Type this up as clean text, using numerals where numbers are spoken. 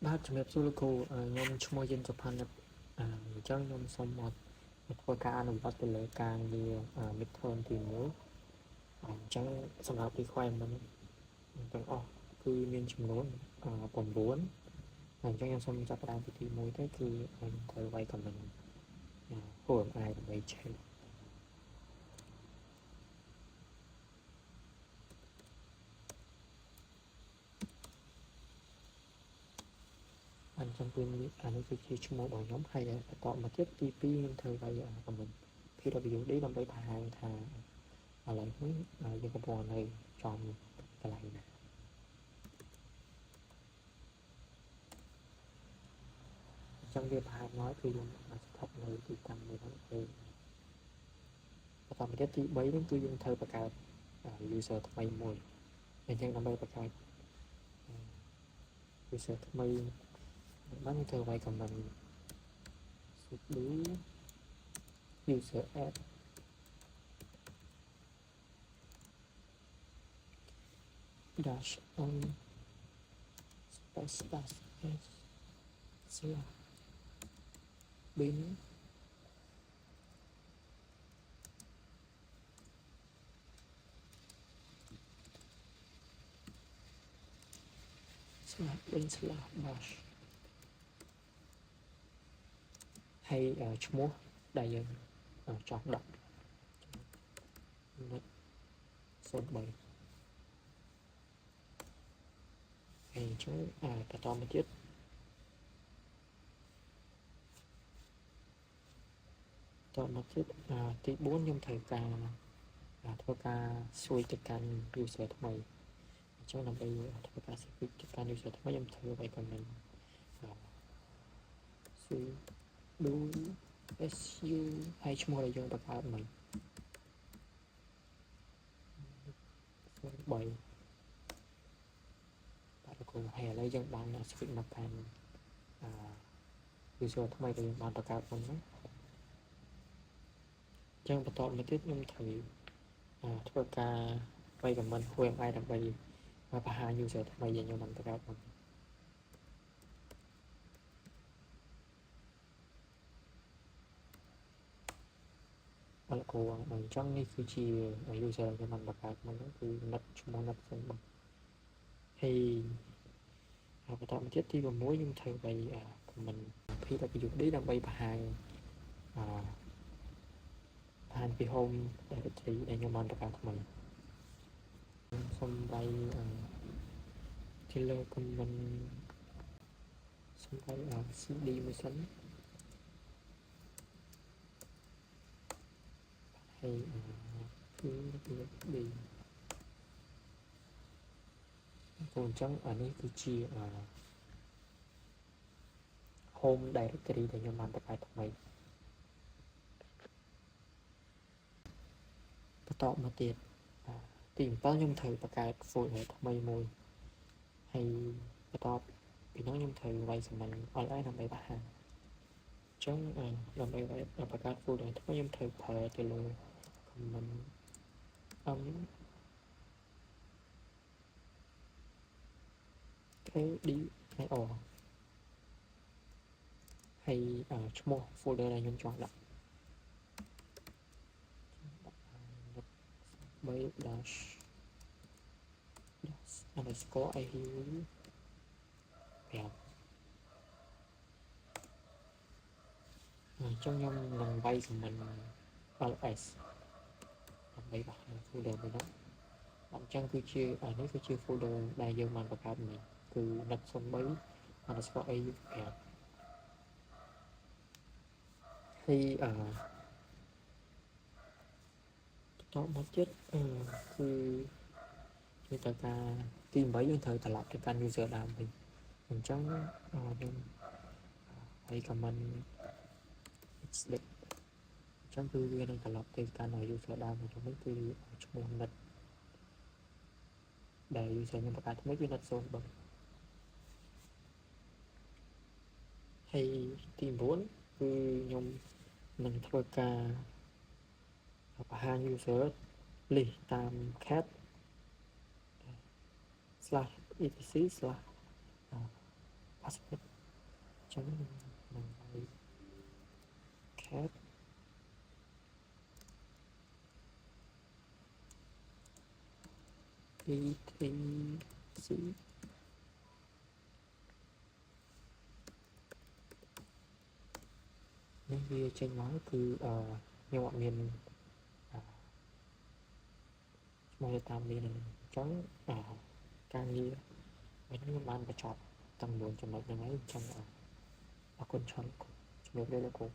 បាទជំរាបសួរលោកគ្រូខ្ញុំឈ្មោះយិនសុផាន់អញ្ចឹងខ្ញុំសូមមកធ្វើការអនុវត្តទៅលើការងារ midterm ទី1អញ្ចឹងសម្រាប់ requirement ទាំងអស់គឺមានចំនួន9អញ្ចឹងខ្ញុំសូមចាប់ផ្ដើមពីទី1ទៅគឺខ្ញុំត្រូវវាយ comment HMI ដើម្បី check អញ្ចឹងគឺអានេះគឺជាឈ្មោះរបស់ខ្ញុំហើយបន្តមកទៀតទី2ខ្ញុំត្រូវវាយ comment PWD ដើម្បីបង្ហាញថាឥឡូវនេះយើងកំពុងនៅចំកន្លែងណាអញ្ចឹងវាបង្ហាញមកគឺយើងស្ថិតនៅទីតាំងមួយហ្នឹងគឺបន្តមកទៀតទី3នេះគឺយើងត្រូវបង្កើត user ថ្មីមួយអញ្ចឹងដើម្បីបង្កើត user ថ្មីបានយើងត្រូវវាយ comment sudo user add dash on space dash s slash bin slash bin slash bash ហើយឈ្មោះដែលយើងចង់ដាក់03ហើយអញ្ចឹងបន្តមកទៀតទី4ខ្ញុំត្រូវការធ្វើការ switch ទៅកាន់ user ថ្មីអញ្ចឹងដើម្បីធ្វើការ switch ទៅកាន់ user ថ្មីខ្ញុំធ្វើឲ្យ comment sudo su ហើយឈ្មោះដែលយើងបង្កើតមិញ3បាទលោកគ្រូហើយឥឡូវយើងបាន switch មកកាន់user ថ្មីដែលយើងបានបង្កើតមុនហ្នឹងអញ្ចឹងបន្តមកទៀតខ្ញុំត្រូវធ្វើការវាយ comment HMI ដើម្បីបង្ហាញ user ថ្មីដែលខ្ញុំបានបង្កើតមុនលោកគ្រូអញ្ចឹងនេះគឺជា user ដែលខ្ញុំបានបង្កើតមុនហ្នឹងគឺ net ឈ្មោះ net ហើយបន្តមកទៀតទី6ខ្ញុំត្រូវវាយ comment PWD ដើម្បីបង្ហាញពី home directory ដែលខ្ញុំបានបង្កើតថ្មីសូមវាយ killer comment សូមវាយ cd មួយសិនហើយPWD អញ្ចឹងអានេះគឺជា home directory ដែលខ្ញុំបានបង្កើតថ្មីបន្តមកទៀតទី7ខ្ញុំត្រូវបង្កើត folder ថ្មីមួយហើយបន្ទាប់ពីនោះខ្ញុំត្រូវវាយ comment li ដើម្បីបង្ហាញអញ្ចឹងដើម្បីបង្កើត folder ថ្មីខ្ញុំត្រូវប្រើទៅលើ comment kdir ហើយឈ្មោះ folder ដែលខ្ញុំចង់ដាក់3 dash underscore iu 5អញ្ចឹងខ្ញុំនឹងវាយ comment ls ដើម្បីបង្ហាញ folder មួយនោះអញ្ចឹងគឺជានេះគឺជា folder ដែលយើងបានបង្កើតមិញគឺ net 03 underscore au 5ហើយតមកទៀតគឺជាតើការទី8យើងត្រូវត្រឡប់ទៅកាន់ user ដើមវិញអញ្ចឹងខ្ញុំឲ្យ comment select អញ្ចឹងគឺវានឹងត្រឡប់ទៅកាន់ user ដើមវិញគឺឈ្មោះ net ដែល user ខ្ញុំបង្កើតថ្មីគឺ net 03ហើយទី9គឺខ្ញុំនឹងធ្វើការបង្ហាញ user list តាម cat /etc/ submit ចឹងនឹងឲ្យ cat etc នេះវាចេញមកគឺខ្ញុំអត់មានឈ្មោះតាមនេះអញ្ចឹងការងារខ្ញុំបានបញ្ចប់ទាំង4ចំណុចហ្នឹងហើយអញ្ចឹងអរគុណច្រើនជំរាបលាលោកគ្រូ